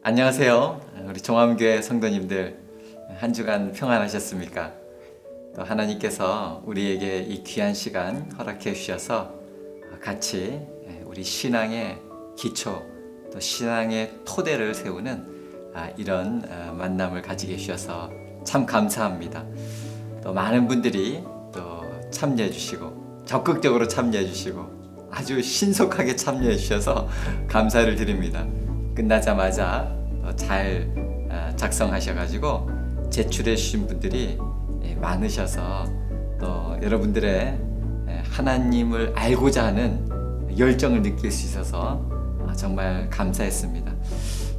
안녕하세요. 우리 종암교회 성도님들, 한 주간 평안하셨습니까? 또 하나님께서 우리에게 이 귀한 시간 허락해 주셔서 같이 우리 신앙의 기초, 또 신앙의 토대를 세우는 이런 만남을 가지게 해주셔서 참 감사합니다. 또 많은 분들이 또 참여해 주시고 적극적으로 참여해 주시고 아주 신속하게 참여해 주셔서 감사를 드립니다. 끝나자마자 잘 작성하셔가지고 제출해 주신 분들이 많으셔서 또 여러분들의 하나님을 알고자 하는 열정을 느낄 수 있어서 정말 감사했습니다.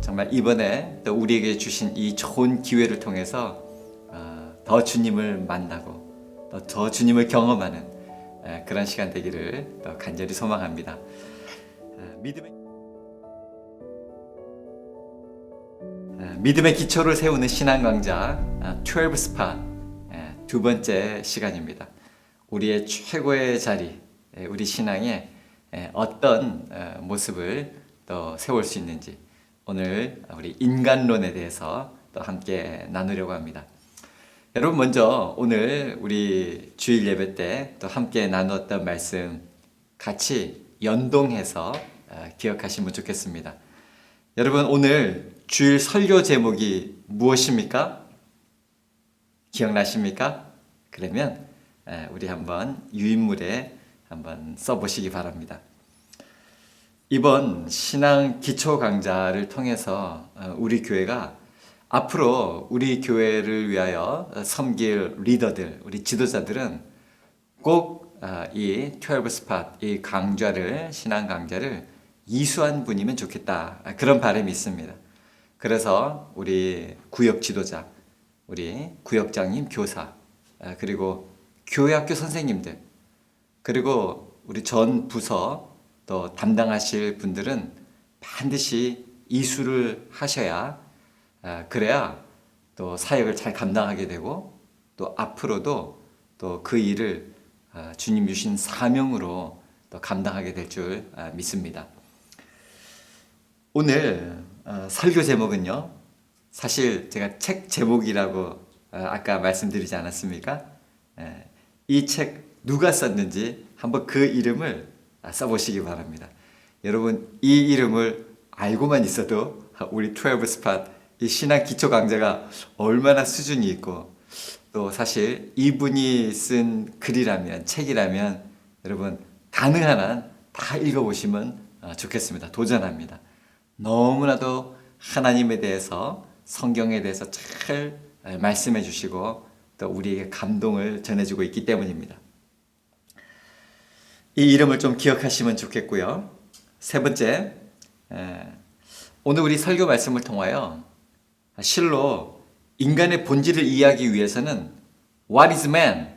정말 이번에 또 우리에게 주신 이 좋은 기회를 통해서 더 주님을 만나고 또 더 주님을 경험하는 그런 시간 되기를 또 간절히 소망합니다. 믿음의 기초를 세우는 신앙 강좌 12 스팟 두 번째 시간입니다. 우리의 최고의 자리, 우리 신앙의 어떤 모습을 또 세울 수 있는지 오늘 우리 인간론에 대해서 또 함께 나누려고 합니다. 여러분 먼저 오늘 우리 주일 예배 때 또 함께 나누었던 말씀 같이 연동해서 기억하시면 좋겠습니다. 여러분 오늘 주일 설교 제목이 무엇입니까? 기억나십니까? 그러면 우리 한번 유인물에 한번 써보시기 바랍니다. 이번 신앙 기초 강좌를 통해서 우리 교회가 앞으로 우리 교회를 위하여 섬길 리더들, 우리 지도자들은 꼭 이 12 스팟, 이 강좌를, 신앙 강좌를 이수한 분이면 좋겠다. 그런 바람이 있습니다. 그래서 우리 구역 지도자, 우리 구역장님 교사, 그리고 교회학교 선생님들, 그리고 우리 전 부서 또 담당하실 분들은 반드시 이수를 하셔야 그래야 또 사역을 잘 감당하게 되고 또 앞으로도 또 그 일을 주님 주신 사명으로 또 감당하게 될 줄 믿습니다. 오늘 설교 제목은요, 사실 제가 책 제목이라고 아까 말씀드리지 않았습니까? 이 책 누가 썼는지 한번 그 이름을 써보시기 바랍니다. 여러분 이 이름을 알고만 있어도 우리 12 스팟 이 신앙 기초 강좌가 얼마나 수준이 있고 또 사실 이분이 쓴 글이라면 책이라면 여러분 가능한 한 다 읽어보시면 좋겠습니다. 도전합니다. 너무나도 하나님에 대해서 성경에 대해서 잘 말씀해 주시고 또 우리에게 감동을 전해주고 있기 때문입니다. 이 이름을 좀 기억하시면 좋겠고요. 세 번째, 오늘 우리 설교 말씀을 통하여 실로 인간의 본질을 이해하기 위해서는 What is man?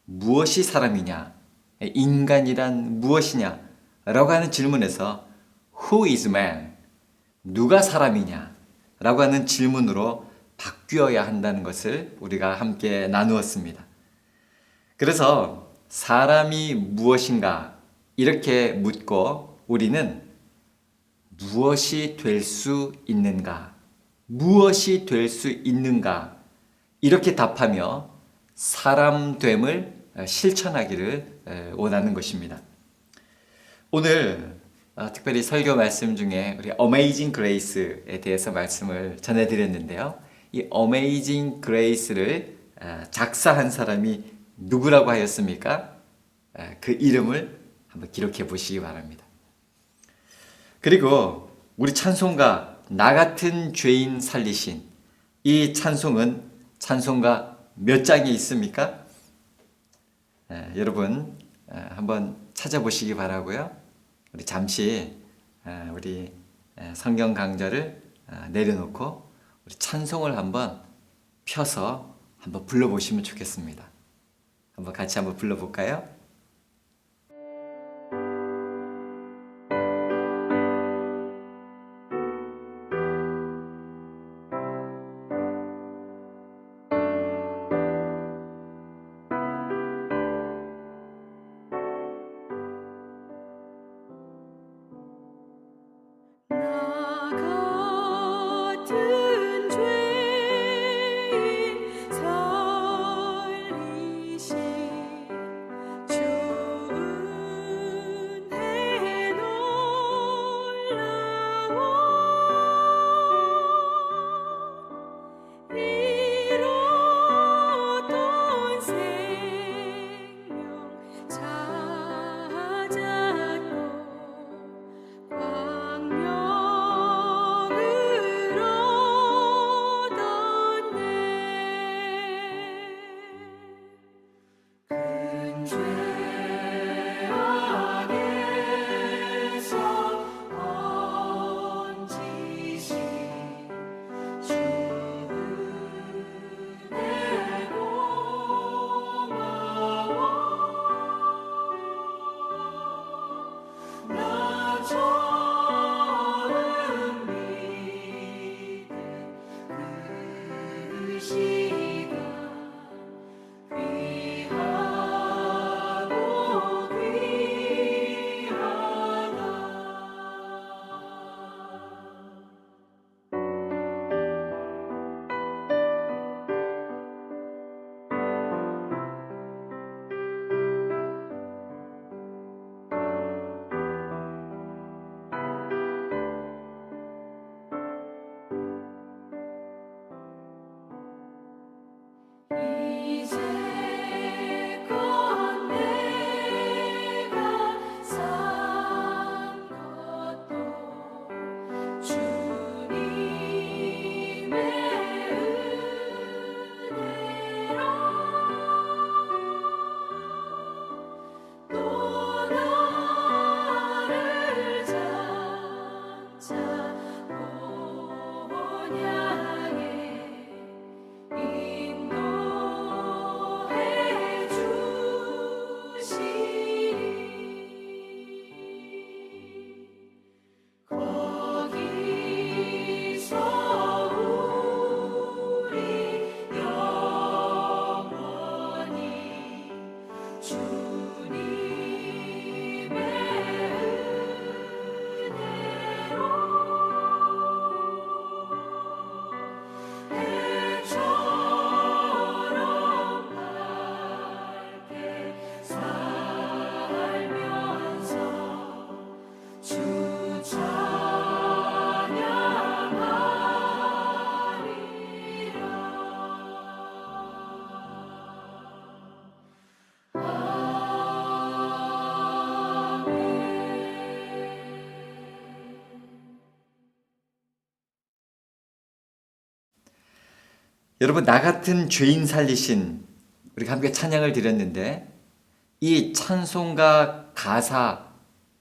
무엇이 사람이냐? 인간이란 무엇이냐? 라고 하는 질문에서 Who is man? 누가 사람이냐? 라고 하는 질문으로 바뀌어야 한다는 것을 우리가 함께 나누었습니다. 그래서 사람이 무엇인가? 이렇게 묻고 우리는 무엇이 될 수 있는가? 무엇이 될 수 있는가? 이렇게 답하며 사람됨을 실천하기를 원하는 것입니다. 오늘 특별히 설교 말씀 중에 우리 Amazing Grace에 대해서 말씀을 전해드렸는데요. 이 Amazing Grace를 작사한 사람이 누구라고 하였습니까? 그 이름을 한번 기록해 보시기 바랍니다. 그리고 우리 찬송가 나 같은 죄인 살리신 이 찬송은 찬송가 몇 장이 있습니까? 여러분 한번 찾아보시기 바라고요. 우리 잠시 우리 성경 강좌를 내려놓고 우리 찬송을 한번 펴서 한번 불러보시면 좋겠습니다. 한번 같이 한번 불러볼까요? 나 여러분, 나 같은 죄인 살리신, 우리가 함께 찬양을 드렸는데, 이 찬송가 가사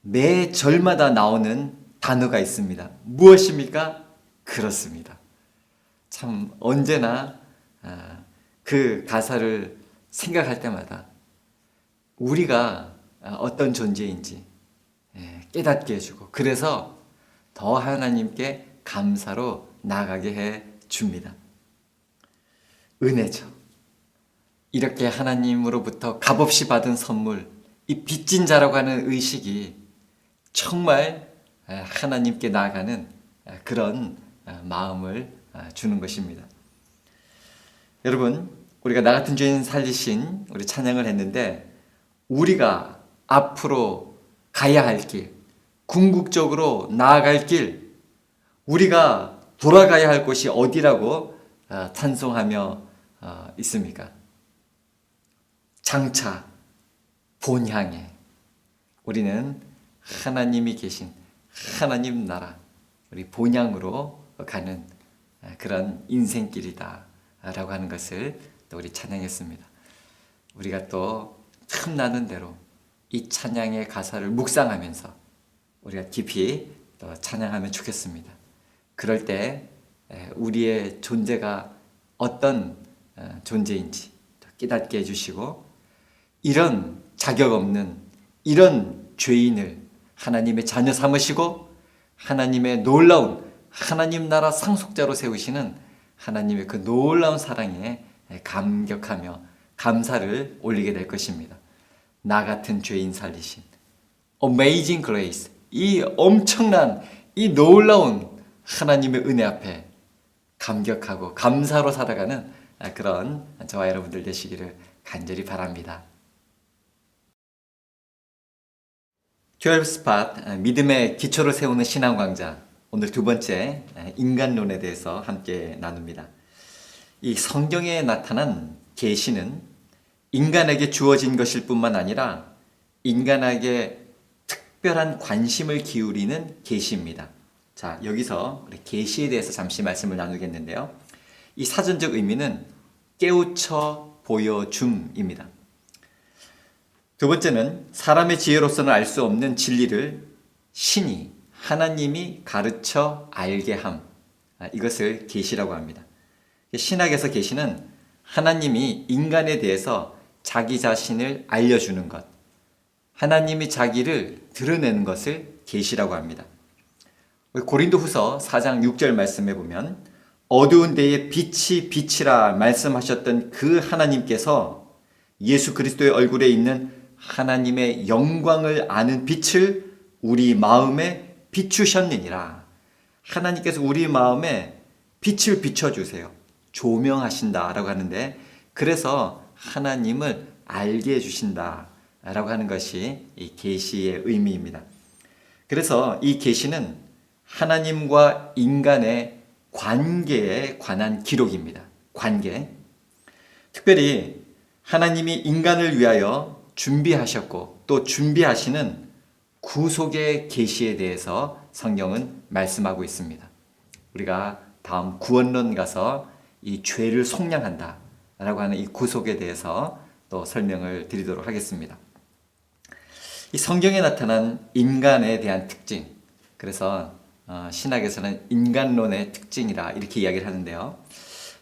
매 절마다 나오는 단어가 있습니다. 무엇입니까? 그렇습니다. 참 언제나 그 가사를 생각할 때마다 우리가 어떤 존재인지 깨닫게 해주고, 그래서 더 하나님께 감사로 나아가게 해 줍니다. 은혜죠. 이렇게 하나님으로부터 값없이 받은 선물, 이 빚진 자라고 하는 의식이 정말 하나님께 나아가는 그런 마음을 주는 것입니다. 여러분, 우리가 나 같은 죄인 살리신 우리 찬양을 했는데, 우리가 앞으로 가야 할 길, 궁극적으로 나아갈 길, 우리가 돌아가야 할 곳이 어디라고 찬송하며 있습니까? 장차 본향에 우리는 하나님이 계신 하나님 나라, 우리 본향으로 가는 그런 인생길이다 라고 하는 것을 또 우리 찬양했습니다. 우리가 또 틈나는 대로 이 찬양의 가사를 묵상하면서 우리가 깊이 또 찬양하면 좋겠습니다. 그럴 때 우리의 존재가 어떤 존재인지 깨닫게 해주시고, 이런 자격 없는 이런 죄인을 하나님의 자녀 삼으시고 하나님의 놀라운 하나님 나라 상속자로 세우시는 하나님의 그 놀라운 사랑에 감격하며 감사를 올리게 될 것입니다. 나 같은 죄인 살리신 Amazing Grace, 이 엄청난 이 놀라운 하나님의 은혜 앞에 감격하고 감사로 살아가는 그런 저와 여러분들 되시기를 간절히 바랍니다. 12스팟 믿음의 기초를 세우는 신앙광장, 오늘 두 번째 인간론에 대해서 함께 나눕니다. 이 성경에 나타난 계시는 인간에게 주어진 것일 뿐만 아니라 인간에게 특별한 관심을 기울이는 계시입니다. 자, 여기서 계시에 대해서 잠시 말씀을 나누겠는데요. 이 사전적 의미는 깨우쳐 보여줌입니다. 두 번째는 사람의 지혜로서는 알 수 없는 진리를 신이, 하나님이 가르쳐 알게 함, 이것을 계시라고 합니다. 신학에서 계시는 하나님이 인간에 대해서 자기 자신을 알려주는 것, 하나님이 자기를 드러내는 것을 계시라고 합니다. 고린도후서 4장 6절 말씀에 보면 어두운 데에 빛이 빛이라 말씀하셨던 그 하나님께서 예수 그리스도의 얼굴에 있는 하나님의 영광을 아는 빛을 우리 마음에 비추셨느니라. 하나님께서 우리 마음에 빛을 비춰주세요. 조명하신다라고 하는데, 그래서 하나님을 알게 해주신다라고 하는 것이 이 계시의 의미입니다. 그래서 이 계시는 하나님과 인간의 관계에 관한 기록입니다. 관계. 특별히 하나님이 인간을 위하여 준비하셨고 또 준비하시는 구속의 계시에 대해서 성경은 말씀하고 있습니다. 우리가 다음 구원론 가서 이 죄를 속량한다 라고 하는 이 구속에 대해서 또 설명을 드리도록 하겠습니다. 이 성경에 나타난 인간에 대한 특징, 그래서 신학에서는 인간론의 특징이라 이렇게 이야기를 하는데요.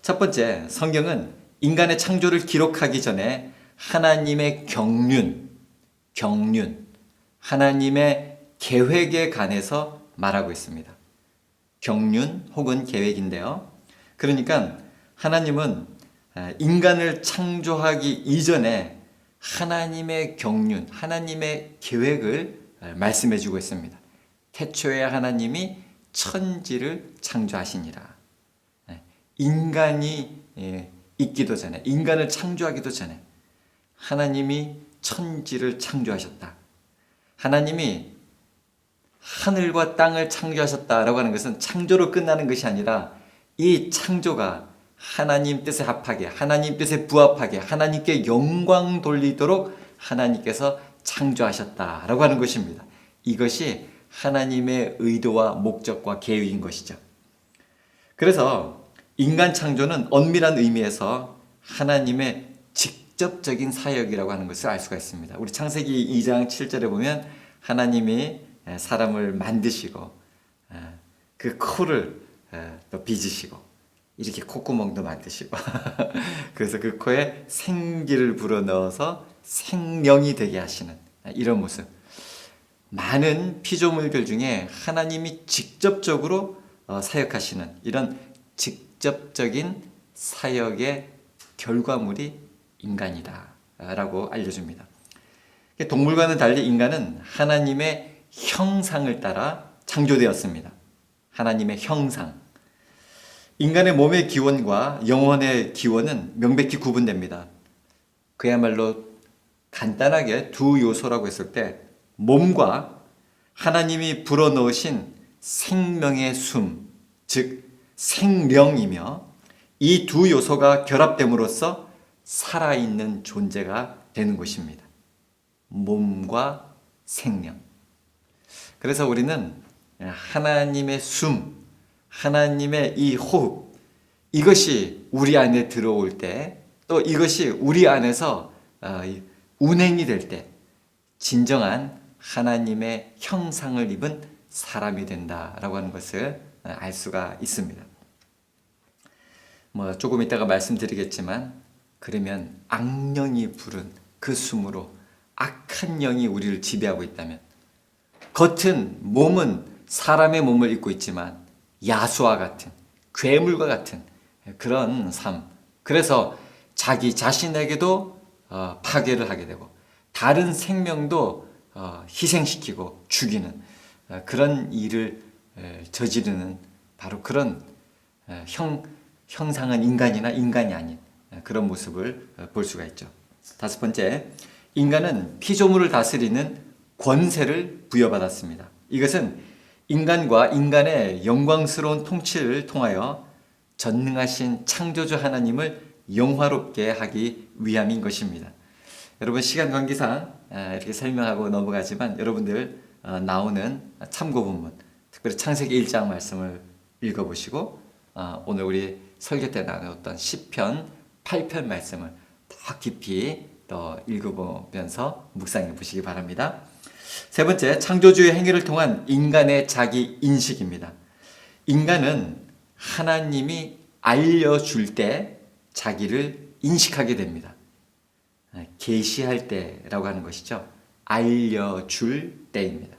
첫 번째, 성경은 인간의 창조를 기록하기 전에 하나님의 경륜, 하나님의 계획에 관해서 말하고 있습니다. 경륜 혹은 계획인데요. 그러니까 하나님은 인간을 창조하기 이전에 하나님의 경륜, 하나님의 계획을 말씀해 주고 있습니다. 태초에 하나님이 천지를 창조하시니라. 인간이 있기도 전에, 인간을 창조하기도 전에 하나님이 천지를 창조하셨다. 하나님이 하늘과 땅을 창조하셨다라고 하는 것은 창조로 끝나는 것이 아니라 이 창조가 하나님 뜻에 합하게, 하나님 뜻에 부합하게, 하나님께 영광 돌리도록 하나님께서 창조하셨다라고 하는 것입니다. 이것이 하나님의 의도와 목적과 계획인 것이죠. 그래서 인간 창조는 엄밀한 의미에서 하나님의 직접적인 사역이라고 하는 것을 알 수가 있습니다. 우리 창세기 2장 7절에 보면 하나님이 사람을 만드시고 그 코를 또 빚으시고 이렇게 콧구멍도 만드시고 그래서 그 코에 생기를 불어넣어서 생명이 되게 하시는 이런 모습. 많은 피조물들 중에 하나님이 직접적으로 사역하시는 이런 직접적인 사역의 결과물이 인간이다 라고 알려줍니다. 동물과는 달리 인간은 하나님의 형상을 따라 창조되었습니다. 하나님의 형상. 인간의 몸의 기원과 영혼의 기원은 명백히 구분됩니다. 그야말로 간단하게 두 요소라고 했을 때 몸과 하나님이 불어넣으신 생명의 숨, 즉 생명이며 이 두 요소가 결합됨으로써 살아있는 존재가 되는 것입니다. 몸과 생명. 그래서 우리는 하나님의 숨, 하나님의 이 호흡, 이것이 우리 안에 들어올 때, 또 이것이 우리 안에서 운행이 될 때 진정한 하나님의 형상을 입은 사람이 된다라고 하는 것을 알 수가 있습니다. 조금 이따가 말씀드리겠지만, 그러면 악령이 부른 그 숨으로 악한 영이 우리를 지배하고 있다면, 겉은 몸은 사람의 몸을 입고 있지만 야수와 같은, 괴물과 같은 그런 삶. 그래서 자기 자신에게도 파괴를 하게 되고 다른 생명도 희생시키고 죽이는 그런 일을 저지르는 바로 그런 형상은 인간이나 인간이 아닌 그런 모습을 볼 수가 있죠. 다섯 번째, 인간은 피조물을 다스리는 권세를 부여받았습니다. 이것은 인간과 인간의 영광스러운 통치를 통하여 전능하신 창조주 하나님을 영화롭게 하기 위함인 것입니다. 여러분, 시간 관계상 이렇게 설명하고 넘어가지만 여러분들 나오는 참고 본문, 특별히 창세기 1장 말씀을 읽어보시고 오늘 우리 설교 때 나눴던 시편 8편 말씀을 더 깊이 더 읽어보면서 묵상해 보시기 바랍니다. 세 번째, 창조주의 행위를 통한 인간의 자기 인식입니다. 인간은 하나님이 알려줄 때 자기를 인식하게 됩니다. 계시할 때라고 하는 것이죠. 알려줄 때입니다.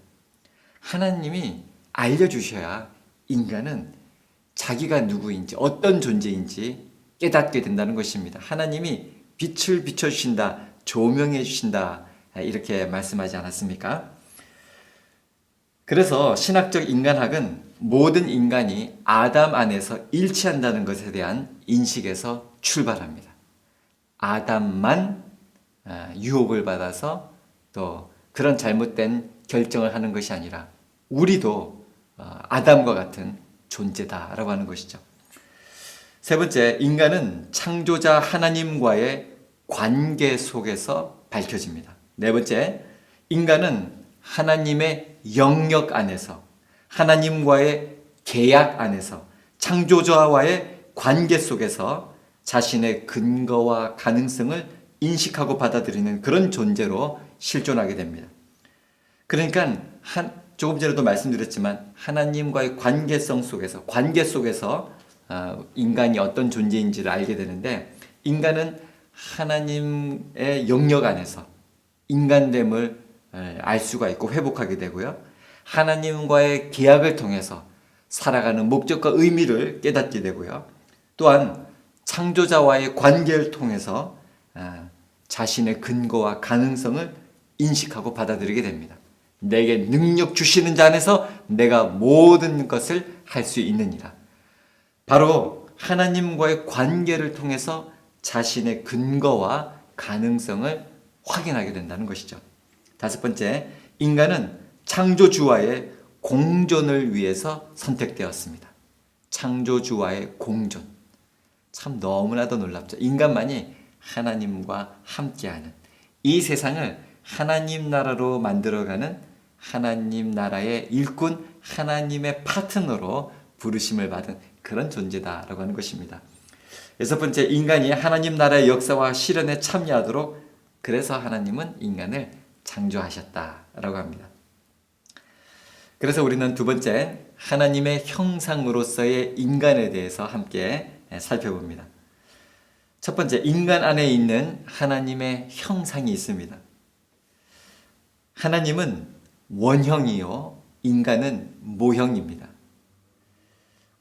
하나님이 알려주셔야 인간은 자기가 누구인지, 어떤 존재인지 깨닫게 된다는 것입니다. 하나님이 빛을 비춰주신다, 조명해 주신다, 이렇게 말씀하지 않았습니까? 그래서 신학적 인간학은 모든 인간이 아담 안에서 일치한다는 것에 대한 인식에서 출발합니다. 아담만 유혹을 받아서 또 그런 잘못된 결정을 하는 것이 아니라 우리도 아담과 같은 존재다라고 하는 것이죠. 세 번째, 인간은 창조자 하나님과의 관계 속에서 밝혀집니다. 네 번째, 인간은 하나님의 영역 안에서, 하나님과의 계약 안에서, 창조자와의 관계 속에서 자신의 근거와 가능성을 인식하고 받아들이는 그런 존재로 실존하게 됩니다. 그러니까 조금 전에도 말씀드렸지만 하나님과의 관계 속에서 인간이 어떤 존재인지를 알게 되는데, 인간은 하나님의 영역 안에서 인간됨을 알 수가 있고 회복하게 되고요. 하나님과의 계약을 통해서 살아가는 목적과 의미를 깨닫게 되고요. 또한 창조자와의 관계를 통해서 자신의 근거와 가능성을 인식하고 받아들이게 됩니다. 내게 능력 주시는 자 안에서 내가 모든 것을 할 수 있느니라. 바로 하나님과의 관계를 통해서 자신의 근거와 가능성을 확인하게 된다는 것이죠. 다섯 번째, 인간은 창조주와의 공존을 위해서 선택되었습니다. 창조주와의 공존. 참 너무나도 놀랍죠. 인간만이 하나님과 함께하는, 이 세상을 하나님 나라로 만들어가는 하나님 나라의 일꾼, 하나님의 파트너로 부르심을 받은 그런 존재다라고 하는 것입니다. 여섯 번째, 인간이 하나님 나라의 역사와 실현에 참여하도록 그래서 하나님은 인간을 창조하셨다라고 합니다. 그래서 우리는 두 번째, 하나님의 형상으로서의 인간에 대해서 함께 살펴봅니다. 첫 번째, 인간 안에 있는 하나님의 형상이 있습니다. 하나님은 원형이요, 인간은 모형입니다.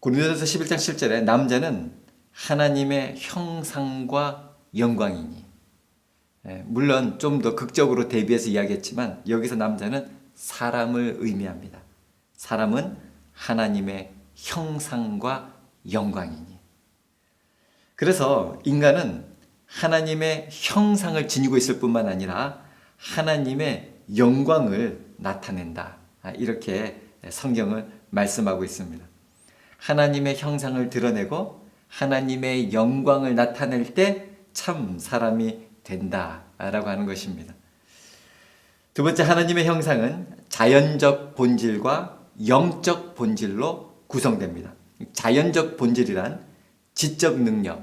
고린도전서 11장 7절에 남자는 하나님의 형상과 영광이니, 물론 좀 더 극적으로 대비해서 이야기했지만 여기서 남자는 사람을 의미합니다. 사람은 하나님의 형상과 영광이니. 그래서 인간은 하나님의 형상을 지니고 있을 뿐만 아니라 하나님의 영광을 나타낸다. 이렇게 성경을 말씀하고 있습니다. 하나님의 형상을 드러내고 하나님의 영광을 나타낼 때 참 사람이 된다라고 하는 것입니다. 두 번째, 하나님의 형상은 자연적 본질과 영적 본질로 구성됩니다. 자연적 본질이란 지적 능력,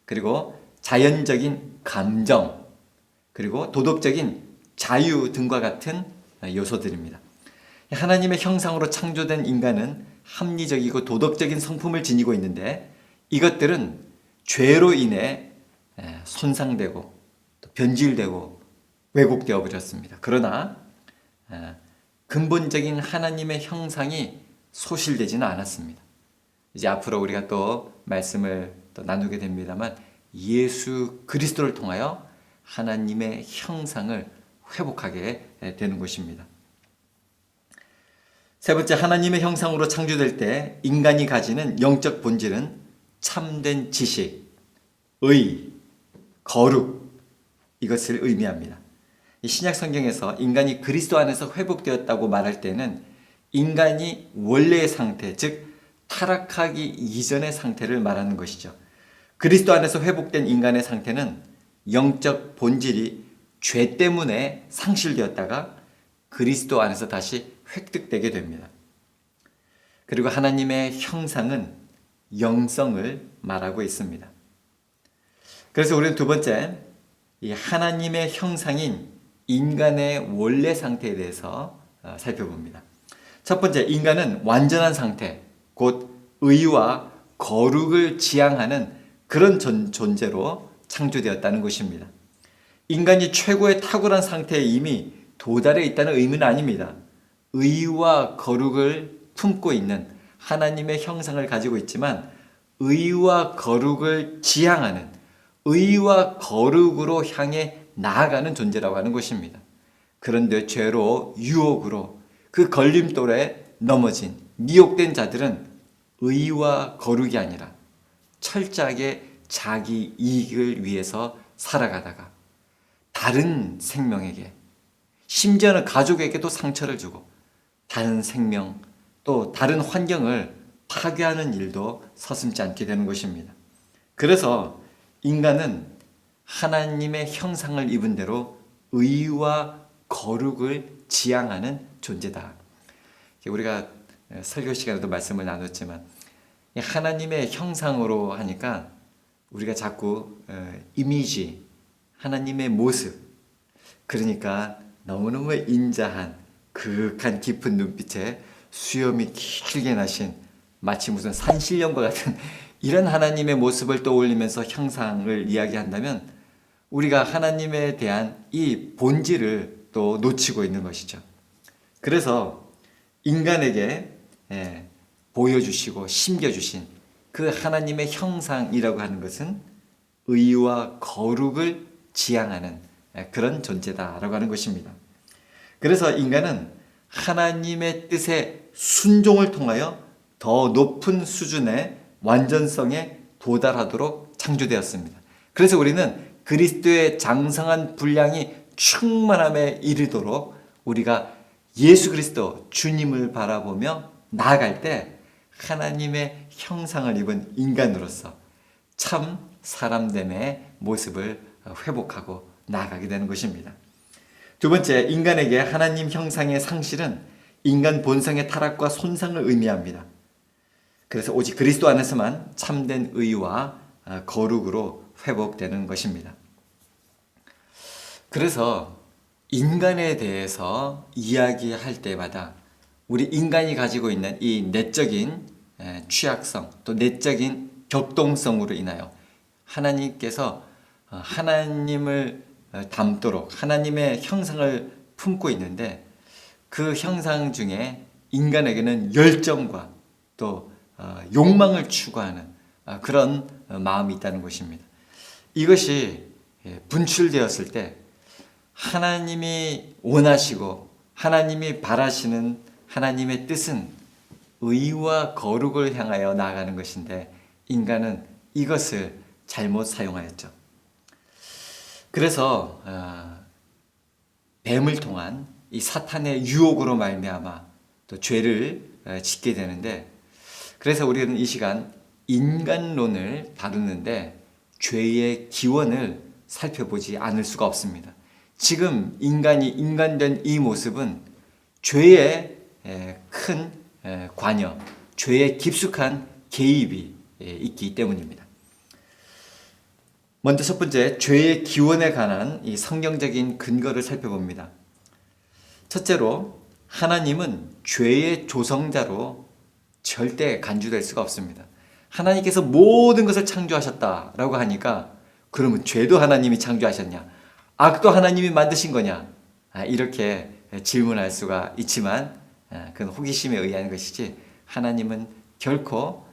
그리고 자연적인 감정, 그리고 도덕적인 자유 등과 같은 요소들입니다. 하나님의 형상으로 창조된 인간은 합리적이고 도덕적인 성품을 지니고 있는데, 이것들은 죄로 인해 손상되고 변질되고 왜곡되어 버렸습니다. 그러나 근본적인 하나님의 형상이 소실되지는 않았습니다. 이제 앞으로 우리가 또 말씀을 또 나누게 됩니다만, 예수 그리스도를 통하여 하나님의 형상을 회복하게 되는 것입니다. 세 번째, 하나님의 형상으로 창조될 때 인간이 가지는 영적 본질은 참된 지식, 의, 거룩, 이것을 의미합니다. 신약 성경에서 인간이 그리스도 안에서 회복되었다고 말할 때는 인간이 원래의 상태, 즉 타락하기 이전의 상태를 말하는 것이죠. 그리스도 안에서 회복된 인간의 상태는 영적 본질이 죄 때문에 상실되었다가 그리스도 안에서 다시 획득되게 됩니다. 그리고 하나님의 형상은 영성을 말하고 있습니다. 그래서 우리는 두 번째, 이 하나님의 형상인 인간의 원래 상태에 대해서 살펴봅니다. 첫 번째, 인간은 완전한 상태, 곧 의와 거룩을 지향하는 그런 존재로 창조되었다는 것입니다. 인간이 최고의 탁월한 상태에 이미 도달해 있다는 의미는 아닙니다. 의와 거룩을 품고 있는 하나님의 형상을 가지고 있지만 의와 거룩을 지향하는, 의와 거룩으로 향해 나아가는 존재라고 하는 것입니다. 그런데 죄로, 유혹으로 그 걸림돌에 넘어진, 미혹된 자들은 의와 거룩이 아니라 철저하게 자기 이익을 위해서 살아가다가 다른 생명에게, 심지어는 가족에게도 상처를 주고 다른 생명, 또 다른 환경을 파괴하는 일도 서슴지 않게 되는 것입니다. 그래서 인간은 하나님의 형상을 입은 대로 의와 거룩을 지향하는 존재다. 우리가 설교 시간에도 말씀을 나눴지만 하나님의 형상으로 하니까 우리가 자꾸 이미지, 하나님의 모습, 그러니까 너무너무 인자한, 그윽한 깊은 눈빛에 수염이 길게 나신 마치 무슨 산신령과 같은 이런 하나님의 모습을 떠올리면서 형상을 이야기한다면 우리가 하나님에 대한 이 본질을 또 놓치고 있는 것이죠. 그래서 인간에게 보여주시고 심겨주신 그 하나님의 형상이라고 하는 것은 의와 거룩을 지향하는 그런 존재다라고 하는 것입니다. 그래서 인간은 하나님의 뜻에 순종을 통하여 더 높은 수준의 완전성에 도달하도록 창조되었습니다. 그래서 우리는 그리스도의 장성한 분량이 충만함에 이르도록 우리가 예수 그리스도 주님을 바라보며 나아갈 때 하나님의 형상을 입은 인간으로서 참 사람됨의 모습을 회복하고 나아가게 되는 것입니다. 두 번째, 인간에게 하나님 형상의 상실은 인간 본성의 타락과 손상을 의미합니다. 그래서 오직 그리스도 안에서만 참된 의와 거룩으로 회복되는 것입니다. 그래서 인간에 대해서 이야기할 때마다 우리 인간이 가지고 있는 이 내적인 취약성 또 내적인 격동성으로 인하여 하나님께서 하나님을 닮도록 하나님의 형상을 품고 있는데 그 형상 중에 인간에게는 열정과 또 욕망을 추구하는 그런 마음이 있다는 것입니다. 이것이 분출되었을 때 하나님이 원하시고 하나님이 바라시는 하나님의 뜻은 의와 거룩을 향하여 나아가는 것인데 인간은 이것을 잘못 사용하였죠. 그래서 뱀을 통한 이 사탄의 유혹으로 말미암아 또 죄를 짓게 되는데 그래서 우리는 이 시간 인간론을 다루는데 죄의 기원을 살펴보지 않을 수가 없습니다. 지금 인간이 인간된 이 모습은 죄의 큰 관여, 죄의 깊숙한 개입이 있기 때문입니다. 먼저 첫 번째, 죄의 기원에 관한 이 성경적인 근거를 살펴봅니다. 첫째로, 하나님은 죄의 조성자로 절대 간주될 수가 없습니다. 하나님께서 모든 것을 창조하셨다라고 하니까 그러면 죄도 하나님이 창조하셨냐? 악도 하나님이 만드신 거냐? 이렇게 질문할 수가 있지만 그건 호기심에 의한 것이지 하나님은 결코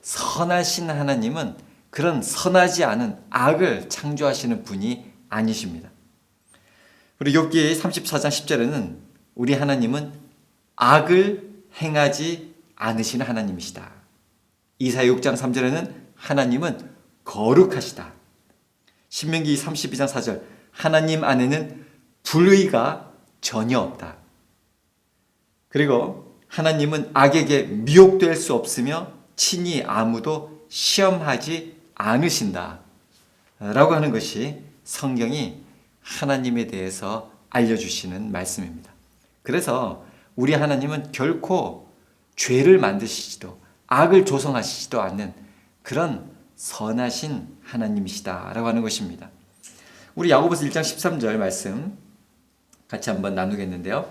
선하신 하나님은 그런 선하지 않은 악을 창조하시는 분이 아니십니다. 우리 욥기 34장 10절에는 우리 하나님은 악을 행하지 않으시는 하나님이시다. 이사야 6장 3절에는 하나님은 거룩하시다. 신명기 32장 4절 하나님 안에는 불의가 전혀 없다. 그리고 하나님은 악에게 미혹될 수 없으며 친히 아무도 시험하지 않으신다 라고 하는 것이 성경이 하나님에 대해서 알려주시는 말씀입니다. 그래서 우리 하나님은 결코 죄를 만드시지도 악을 조성하시지도 않는 그런 선하신 하나님이시다라고 하는 것입니다. 우리 야고보서 1장 13절 말씀 같이 한번 나누겠는데요.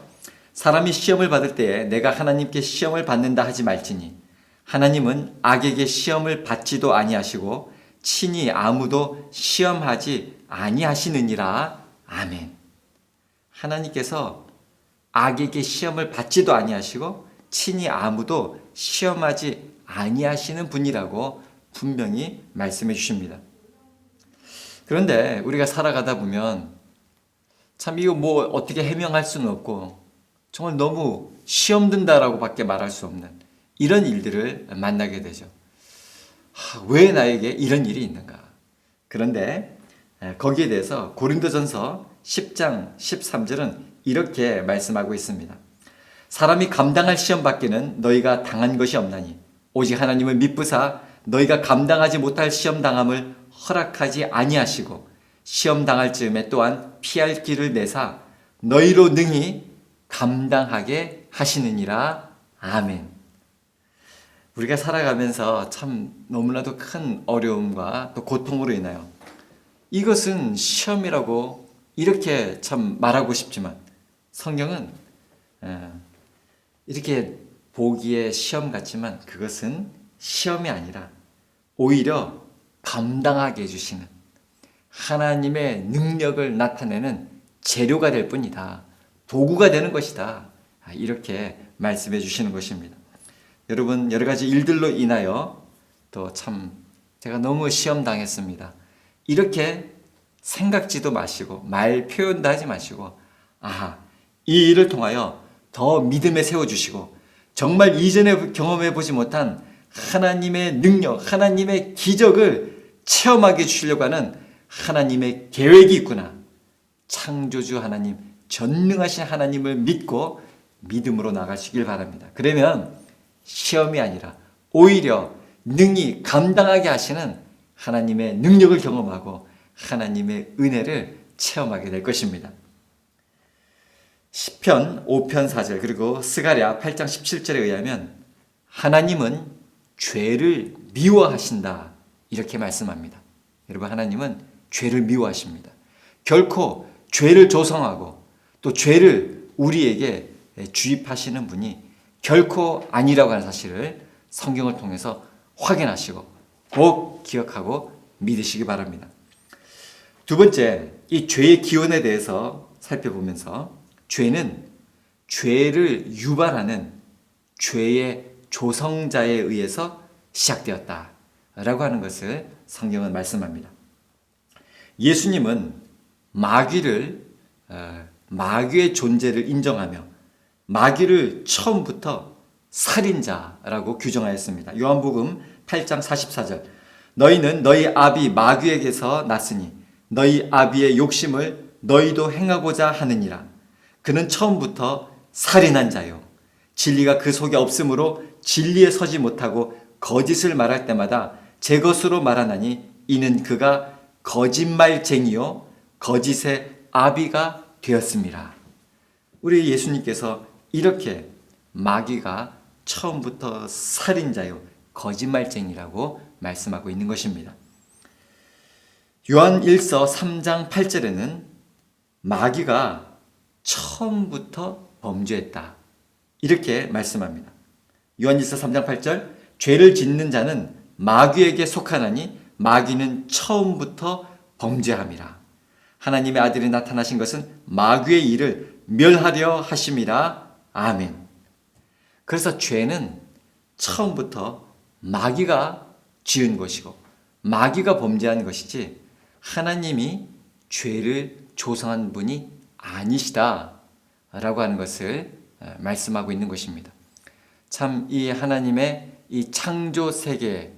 사람이 시험을 받을 때에 내가 하나님께 시험을 받는다 하지 말지니 하나님은 악에게 시험을 받지도 아니하시고 친히 아무도 시험하지 아니하시느니라. 아멘. 하나님께서 악에게 시험을 받지도 아니하시고 친히 아무도 시험하지 아니하시는 분이라고 분명히 말씀해 주십니다. 그런데 우리가 살아가다 보면 참 이거 뭐 어떻게 해명할 수는 없고 정말 너무 시험 든다라고 밖에 말할 수 없는 이런 일들을 만나게 되죠. 왜 나에게 이런 일이 있는가? 그런데 거기에 대해서 고린도전서 10장 13절은 이렇게 말씀하고 있습니다. 사람이 감당할 시험 밖에는 너희가 당한 것이 없나니 오직 하나님을 미쁘사 너희가 감당하지 못할 시험 당함을 허락하지 아니하시고 시험 당할 즈음에 또한 피할 길을 내사 너희로 능히 감당하게 하시느니라. 아멘. 우리가 살아가면서 참 너무나도 큰 어려움과 또 고통으로 인하여 이것은 시험이라고 이렇게 참 말하고 싶지만 성경은 이렇게 보기에 시험 같지만 그것은 시험이 아니라 오히려 감당하게 해주시는 하나님의 능력을 나타내는 재료가 될 뿐이다. 도구가 되는 것이다. 이렇게 말씀해 주시는 것입니다. 여러분, 여러 가지 일들로 인하여 또 참 제가 너무 시험 당했습니다. 이렇게 생각지도 마시고 말 표현도 하지 마시고 이 일을 통하여 더 믿음에 세워주시고 정말 이전에 경험해 보지 못한 하나님의 능력, 하나님의 기적을 체험하게 해주시려고 하는 하나님의 계획이 있구나. 창조주 하나님, 전능하신 하나님을 믿고 믿음으로 나가시길 바랍니다. 그러면 시험이 아니라 오히려 능히 감당하게 하시는 하나님의 능력을 경험하고 하나님의 은혜를 체험하게 될 것입니다. 시편 5편 4절 그리고 스가랴 8장 17절에 의하면 하나님은 죄를 미워하신다 이렇게 말씀합니다. 여러분, 하나님은 죄를 미워하십니다. 결코 죄를 조성하고 또 죄를 우리에게 주입하시는 분이 결코 아니라고 하는 사실을 성경을 통해서 확인하시고 꼭 기억하고 믿으시기 바랍니다. 두 번째, 이 죄의 기원에 대해서 살펴보면서 죄는 죄를 유발하는 죄의 조성자에 의해서 시작되었다라고 하는 것을 성경은 말씀합니다. 예수님은 마귀의 존재를 인정하며 마귀를 처음부터 살인자라고 규정하였습니다. 요한복음 8장 44절 너희는 너희 아비 마귀에게서 났으니 너희 아비의 욕심을 너희도 행하고자 하느니라. 그는 처음부터 살인한 자요 진리가 그 속에 없으므로 진리에 서지 못하고 거짓을 말할 때마다 제 것으로 말하나니 이는 그가 거짓말쟁이요 거짓의 아비가 되었습니다. 우리 예수님께서 이렇게 마귀가 처음부터 살인자요 거짓말쟁이라고 말씀하고 있는 것입니다. 요한 1서 3장 8절에는 마귀가 처음부터 범죄했다 이렇게 말씀합니다. 요한 1서 3장 8절 죄를 짓는 자는 마귀에게 속하나니 마귀는 처음부터 범죄함이라. 하나님의 아들이 나타나신 것은 마귀의 일을 멸하려 하심이라. 아멘. 그래서 죄는 처음부터 마귀가 지은 것이고 마귀가 범죄한 것이지 하나님이 죄를 조성한 분이 아니시다 라고 하는 것을 말씀하고 있는 것입니다. 참 이 하나님의 이 창조 세계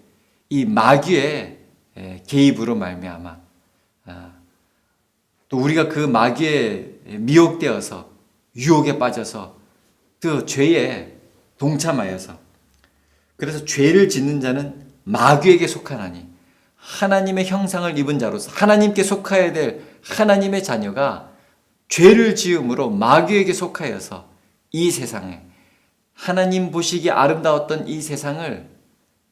이 마귀의 개입으로 말미암아 또 우리가 그 마귀에 미혹되어서 유혹에 빠져서 그 죄에 동참하여서 그래서 죄를 짓는 자는 마귀에게 속하나니 하나님의 형상을 입은 자로서 하나님께 속하여야 될 하나님의 자녀가 죄를 지음으로 마귀에게 속하여서 이 세상에 하나님 보시기에 아름다웠던 이 세상을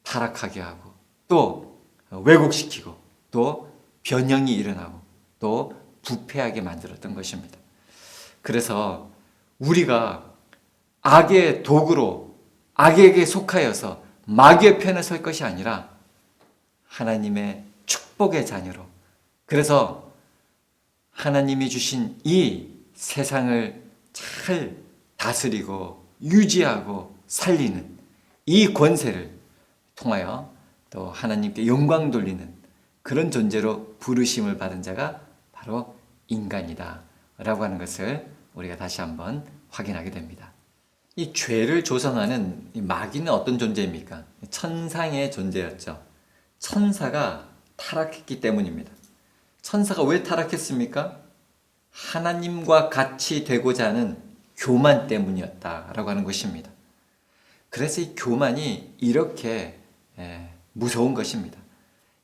타락하게 하고 또 왜곡시키고 또 변형이 일어나고 또 부패하게 만들었던 것입니다. 그래서 우리가 악의 도구로 악에게 속하여서 마귀의 편에 설 것이 아니라 하나님의 축복의 자녀로 그래서 하나님이 주신 이 세상을 잘 다스리고 유지하고 살리는 이 권세를 통하여 또 하나님께 영광 돌리는 그런 존재로 부르심을 받은 자가 바로 인간이다 라고 하는 것을 우리가 다시 한번 확인하게 됩니다. 이 죄를 조성하는 이 마귀는 어떤 존재입니까? 천상의 존재였죠. 천사가 타락했기 때문입니다. 천사가 왜 타락했습니까? 하나님과 같이 되고자 하는 교만 때문이었다라고 하는 것입니다. 그래서 이 교만이 이렇게 무서운 것입니다.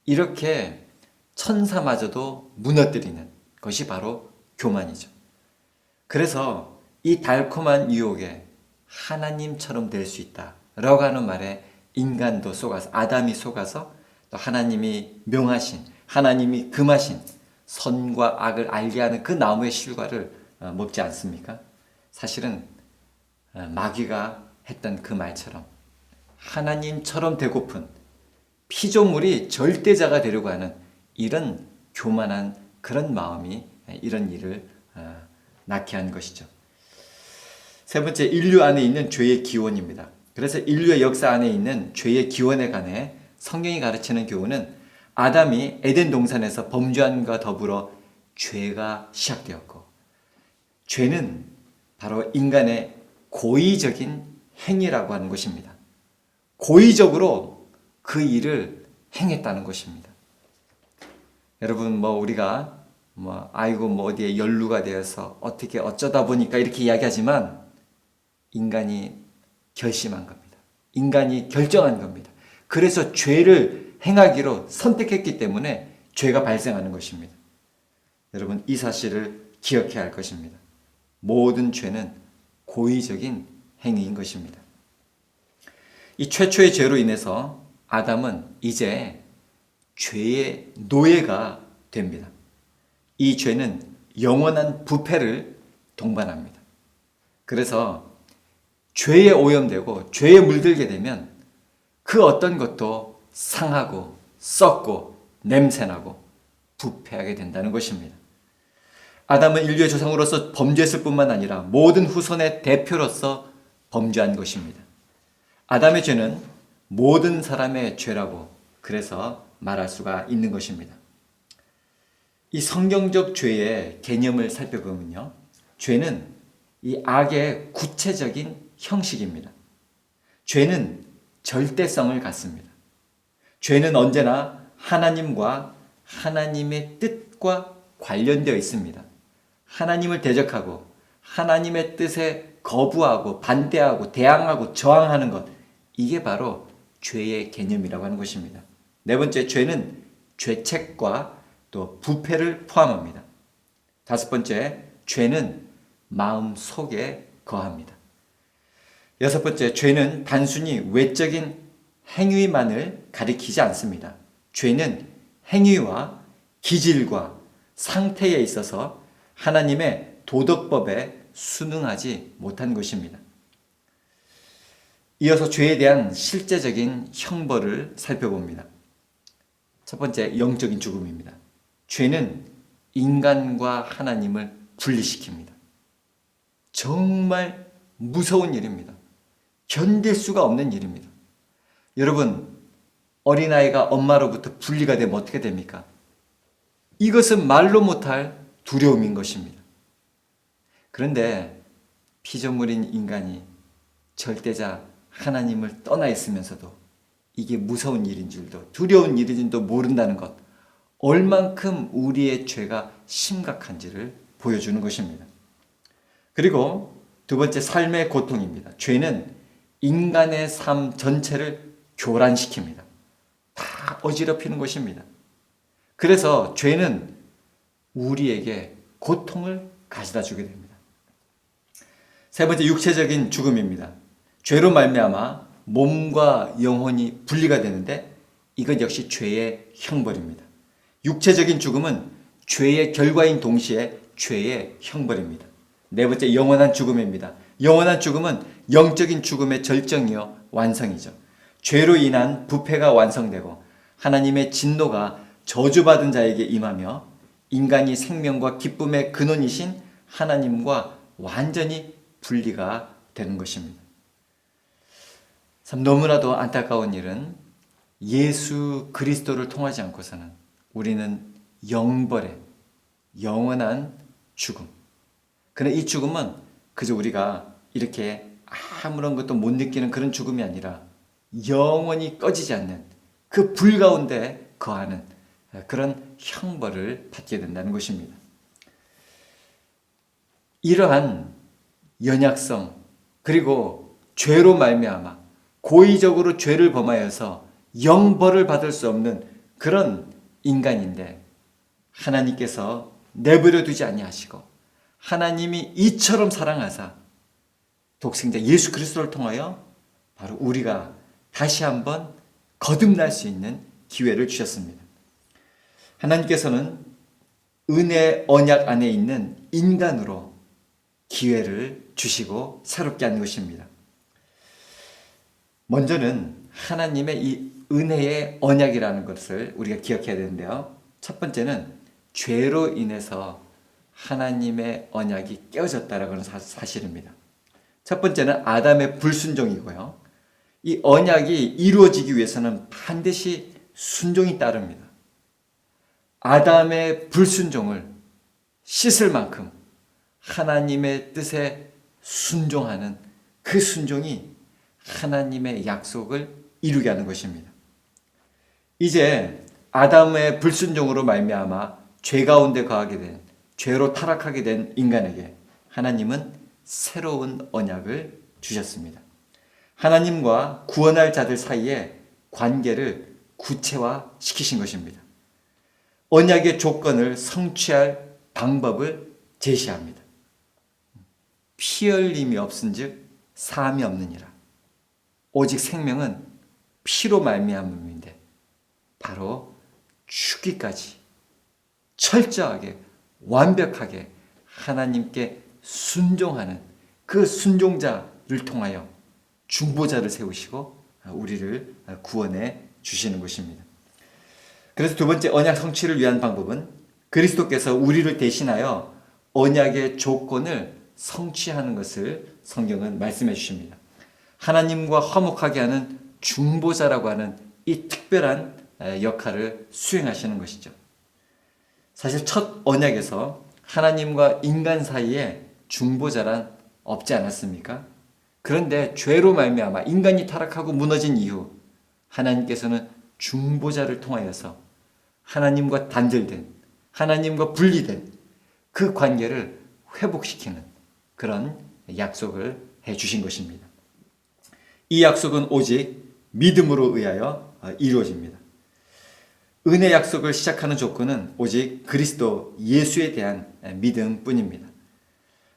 이렇게 천사마저도 무너뜨리는 것이 바로 교만이죠. 그래서 이 달콤한 유혹에 하나님처럼 될 수 있다라고 하는 말에 인간도 속아서 아담이 속아서 또 하나님이 명하신 하나님이 금하신 선과 악을 알게 하는 그 나무의 실과를 먹지 않습니까? 사실은 마귀가 했던 그 말처럼 하나님처럼 되고픈 피조물이 절대자가 되려고 하는 이런 교만한 그런 마음이 이런 일을 낳게 한 것이죠. 세 번째, 인류 안에 있는 죄의 기원입니다. 그래서 인류의 역사 안에 있는 죄의 기원에 관해 성경이 가르치는 교훈은 아담이 에덴 동산에서 범죄함과 더불어 죄가 시작되었고, 죄는 바로 인간의 고의적인 행위라고 하는 것입니다. 고의적으로 그 일을 행했다는 것입니다. 여러분, 우리가 어디에 연루가 되어서 어떻게 어쩌다 보니까 이렇게 이야기하지만 인간이 결심한 겁니다. 인간이 결정한 겁니다. 그래서 죄를 행하기로 선택했기 때문에 죄가 발생하는 것입니다. 여러분, 이 사실을 기억해야 할 것입니다. 모든 죄는 고의적인 행위인 것입니다. 이 최초의 죄로 인해서 아담은 이제 죄의 노예가 됩니다. 이 죄는 영원한 부패를 동반합니다. 그래서 죄에 오염되고 죄에 물들게 되면 그 어떤 것도 상하고 썩고 냄새나고 부패하게 된다는 것입니다. 아담은 인류의 조상으로서 범죄했을 뿐만 아니라 모든 후손의 대표로서 범죄한 것입니다. 아담의 죄는 모든 사람의 죄라고 그래서 말할 수가 있는 것입니다. 이 성경적 죄의 개념을 살펴보면요, 죄는 이 악의 구체적인 형식입니다. 죄는 절대성을 갖습니다. 죄는 언제나 하나님과 하나님의 뜻과 관련되어 있습니다. 하나님을 대적하고 하나님의 뜻에 거부하고 반대하고 대항하고 저항하는 것, 이게 바로 죄의 개념이라고 하는 것입니다. 네 번째, 죄는 죄책과 또 부패를 포함합니다. 다섯 번째, 죄는 마음 속에 거합니다. 여섯 번째, 죄는 단순히 외적인 행위만을 가리키지 않습니다. 죄는 행위와 기질과 상태에 있어서 하나님의 도덕법에 순응하지 못한 것입니다. 이어서 죄에 대한 실제적인 형벌을 살펴봅니다. 첫 번째, 영적인 죽음입니다. 죄는 인간과 하나님을 분리시킵니다. 정말 무서운 일입니다. 견딜 수가 없는 일입니다. 여러분, 어린아이가 엄마로부터 분리가 되면 어떻게 됩니까? 이것은 말로 못할 두려움인 것입니다. 그런데 피조물인 인간이 절대자 하나님을 떠나 있으면서도 이게 무서운 일인 줄도 두려운 일인 줄도 모른다는 것, 얼만큼 우리의 죄가 심각한지를 보여주는 것입니다. 그리고 두 번째, 삶의 고통입니다. 죄는 인간의 삶 전체를 교란시킵니다. 다 어지럽히는 것입니다. 그래서 죄는 우리에게 고통을 가져다 주게 됩니다. 세 번째, 육체적인 죽음입니다. 죄로 말미암아 몸과 영혼이 분리가 되는데 이것 역시 죄의 형벌입니다. 육체적인 죽음은 죄의 결과인 동시에 죄의 형벌입니다. 네 번째, 영원한 죽음입니다. 영원한 죽음은 영적인 죽음의 절정이요 완성이죠. 죄로 인한 부패가 완성되고 하나님의 진노가 저주받은 자에게 임하며 인간이 생명과 기쁨의 근원이신 하나님과 완전히 분리가 되는 것입니다. 참 너무나도 안타까운 일은 예수 그리스도를 통하지 않고서는 우리는 영벌의 영원한 죽음, 그런데 이 죽음은 그저 우리가 이렇게 아무런 것도 못 느끼는 그런 죽음이 아니라 영원히 꺼지지 않는 그 불 가운데 거하는 그런 형벌을 받게 된다는 것입니다. 이러한 연약성, 그리고 죄로 말미암아 고의적으로 죄를 범하여서 영벌을 받을 수 없는 그런 인간인데 하나님께서 내버려 두지 아니하시고 하나님이 이처럼 사랑하사 독생자 예수 그리스도를 통하여 바로 우리가 다시 한번 거듭날 수 있는 기회를 주셨습니다. 하나님께서는 은혜 언약 안에 있는 인간으로 기회를 주시고 새롭게 하는 것입니다. 먼저는 하나님의 이 은혜의 언약이라는 것을 우리가 기억해야 되는데요. 첫 번째는 죄로 인해서 하나님의 언약이 깨어졌다라는 사실입니다. 첫 번째는 아담의 불순종이고요. 이 언약이 이루어지기 위해서는 반드시 순종이 따릅니다. 아담의 불순종을 씻을 만큼 하나님의 뜻에 순종하는 그 순종이 하나님의 약속을 이루게 하는 것입니다. 이제 아담의 불순종으로 말미암아 죄 가운데 거하게 된, 죄로 타락하게 된 인간에게 하나님은 새로운 언약을 주셨습니다. 하나님과 구원할 자들 사이에 관계를 구체화시키신 것입니다. 언약의 조건을 성취할 방법을 제시합니다. 피 흘림이 없은즉 사함이 없느니라. 오직 생명은 피로 말미암음인데 바로 죽기까지 철저하게 완벽하게 하나님께 순종하는 그 순종자를 통하여 중보자를 세우시고 우리를 구원해 주시는 것입니다. 그래서 두 번째 언약 성취를 위한 방법은 그리스도께서 우리를 대신하여 언약의 조건을 성취하는 것을 성경은 말씀해 주십니다. 하나님과 화목하게 하는 중보자라고 하는 이 특별한 역할을 수행하시는 것이죠. 사실 첫 언약에서 하나님과 인간 사이에 중보자란 없지 않았습니까? 그런데 죄로 말미암아 인간이 타락하고 무너진 이후 하나님께서는 중보자를 통하여서 하나님과 단절된, 하나님과 분리된 그 관계를 회복시키는 그런 약속을 해 주신 것입니다. 이 약속은 오직 믿음으로 의하여 이루어집니다. 은혜 약속을 시작하는 조건은 오직 그리스도 예수에 대한 믿음뿐입니다.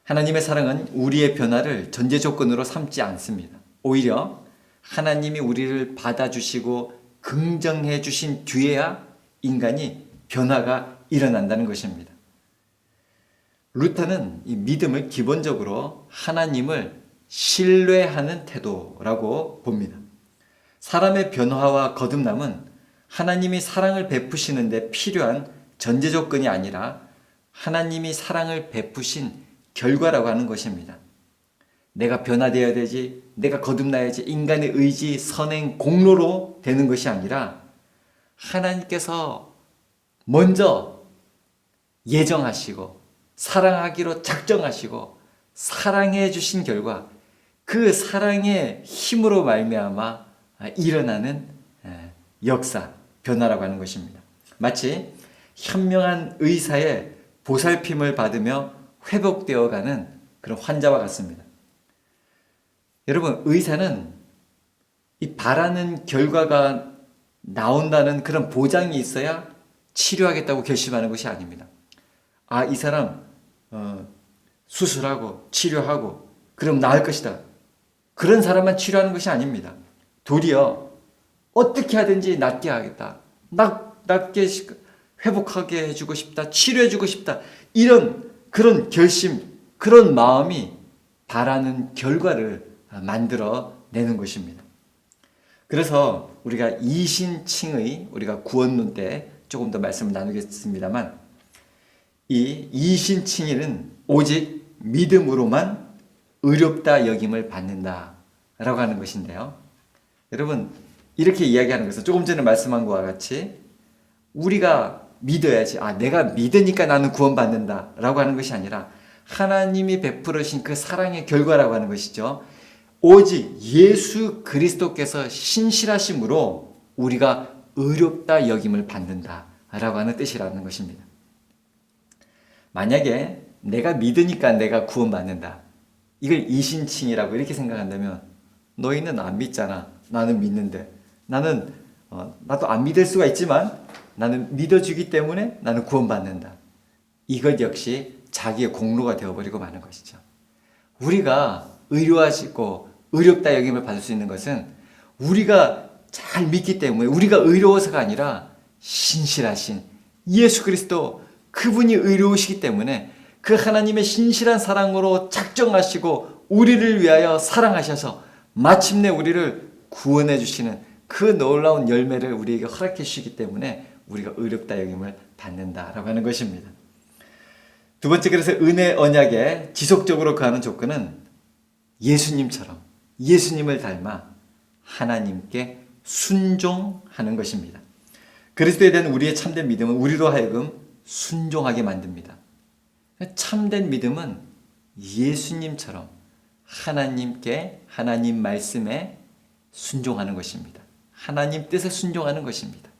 하나님의 사랑은 우리의 변화를 전제 조건으로 삼지 않습니다. 오히려 하나님이 우리를 받아주시고 긍정해 주신 뒤에야 인간이 변화가 일어난다는 것입니다. 루터는 이 믿음을 기본적으로 하나님을 신뢰하는 태도라고 봅니다. 사람의 변화와 거듭남은 하나님이 사랑을 베푸시는데 필요한 전제 조건이 아니라 하나님이 사랑을 베푸신 결과라고 하는 것입니다. 내가 변화되어야 되지, 내가 거듭나야지, 인간의 의지, 선행, 공로로 되는 것이 아니라 하나님께서 먼저 예정하시고 사랑하기로 작정하시고 사랑해 주신 결과 그 사랑의 힘으로 말미암아 일어나는 역사, 변화라고 하는 것입니다. 마치 현명한 의사의 보살핌을 받으며 회복되어가는 그런 환자와 같습니다. 여러분, 의사는 이 바라는 결과가 나온다는 그런 보장이 있어야 치료하겠다고 결심하는 것이 아닙니다. 아, 이 사람 수술하고 치료하고 그럼 나을 것이다. 그런 사람만 치료하는 것이 아닙니다. 도리어 어떻게 하든지 낫게 하겠다. 낫게 회복하게 해주고 싶다. 치료해주고 싶다. 이런 그런 결심, 그런 마음이 바라는 결과를 만들어내는 것입니다. 그래서 우리가 이신칭의 우리가 구원론 때 조금 더 말씀을 나누겠습니다만 이 이신칭의는 오직 믿음으로만 의롭다 여김을 받는다라고 하는 것인데요. 여러분, 이렇게 이야기하는 것은 조금 전에 말씀한 것과 같이 우리가 믿어야지, 아, 내가 믿으니까 나는 구원받는다 라고 하는 것이 아니라 하나님이 베풀으신 그 사랑의 결과라고 하는 것이죠. 오직 예수 그리스도께서 신실하심으로 우리가 의롭다 여김을 받는다 라고 하는 뜻이라는 것입니다. 만약에 내가 믿으니까 내가 구원받는다, 이걸 이신칭이라고 이렇게 생각한다면 너희는 안 믿잖아. 나는 믿는데. 나도 안 믿을 수가 있지만 나는 믿어주기 때문에 나는 구원받는다. 이것 역시 자기의 공로가 되어버리고 마는 것이죠. 우리가 의로하시고 의롭다 여김을 받을 수 있는 것은 우리가 잘 믿기 때문에, 우리가 의로워서가 아니라 신실하신 예수 그리스도, 그분이 의로우시기 때문에 그 하나님의 신실한 사랑으로 작정하시고 우리를 위하여 사랑하셔서 마침내 우리를 구원해 주시는 그 놀라운 열매를 우리에게 허락해 주시기 때문에 우리가 의롭다 여김을 받는다라고 하는 것입니다. 두 번째, 그래서 은혜 언약에 지속적으로 거하는 조건은 예수님처럼, 예수님을 닮아 하나님께 순종하는 것입니다. 그리스도에 대한 우리의 참된 믿음은 우리로 하여금 순종하게 만듭니다. 참된 믿음은 예수님처럼 하나님께, 하나님 말씀에 순종하는 것입니다. 하나님 뜻에 순종하는 것입니다.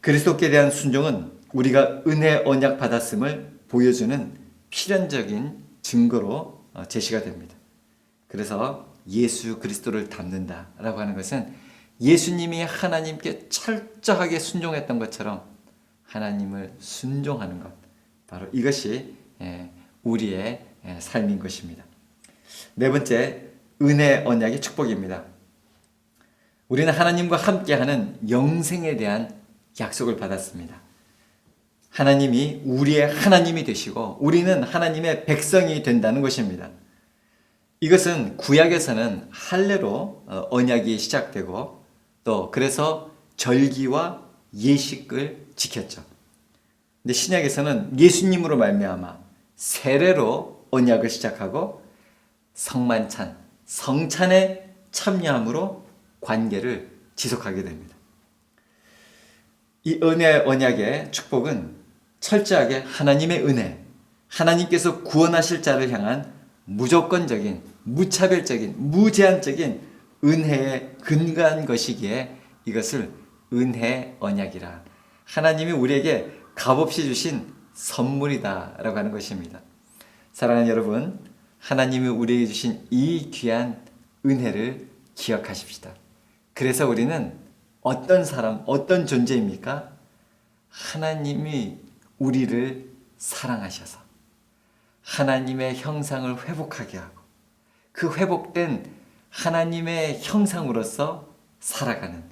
그리스도께 대한 순종은 우리가 은혜 언약 받았음을 보여주는 필연적인 증거로 제시가 됩니다. 그래서 예수 그리스도를 닮는다라고 하는 것은 예수님이 하나님께 철저하게 순종했던 것처럼 하나님을 순종하는 것, 바로 이것이 우리의 삶인 것입니다. 네 번째, 은혜 언약의 축복입니다. 우리는 하나님과 함께하는 영생에 대한 약속을 받았습니다. 하나님이 우리의 하나님이 되시고 우리는 하나님의 백성이 된다는 것입니다. 이것은 구약에서는 할례로 언약이 시작되고 또 그래서 절기와 예식을 지켰죠. 근데 신약에서는 예수님으로 말미암아 세례로 언약을 시작하고 성만찬, 성찬에 참여함으로 관계를 지속하게 됩니다. 이 은혜 언약의 축복은 철저하게 하나님의 은혜, 하나님께서 구원하실 자를 향한 무조건적인, 무차별적인, 무제한적인 은혜에 근거한 것이기에 이것을 은혜 언약이라, 하나님이 우리에게 값없이 주신 선물이다라고 하는 것입니다. 사랑하는 여러분, 하나님이 우리에게 주신 이 귀한 은혜를 기억하십시다. 그래서 우리는 어떤 사람, 어떤 존재입니까? 하나님이 우리를 사랑하셔서 하나님의 형상을 회복하게 하고 그 회복된 하나님의 형상으로서 살아가는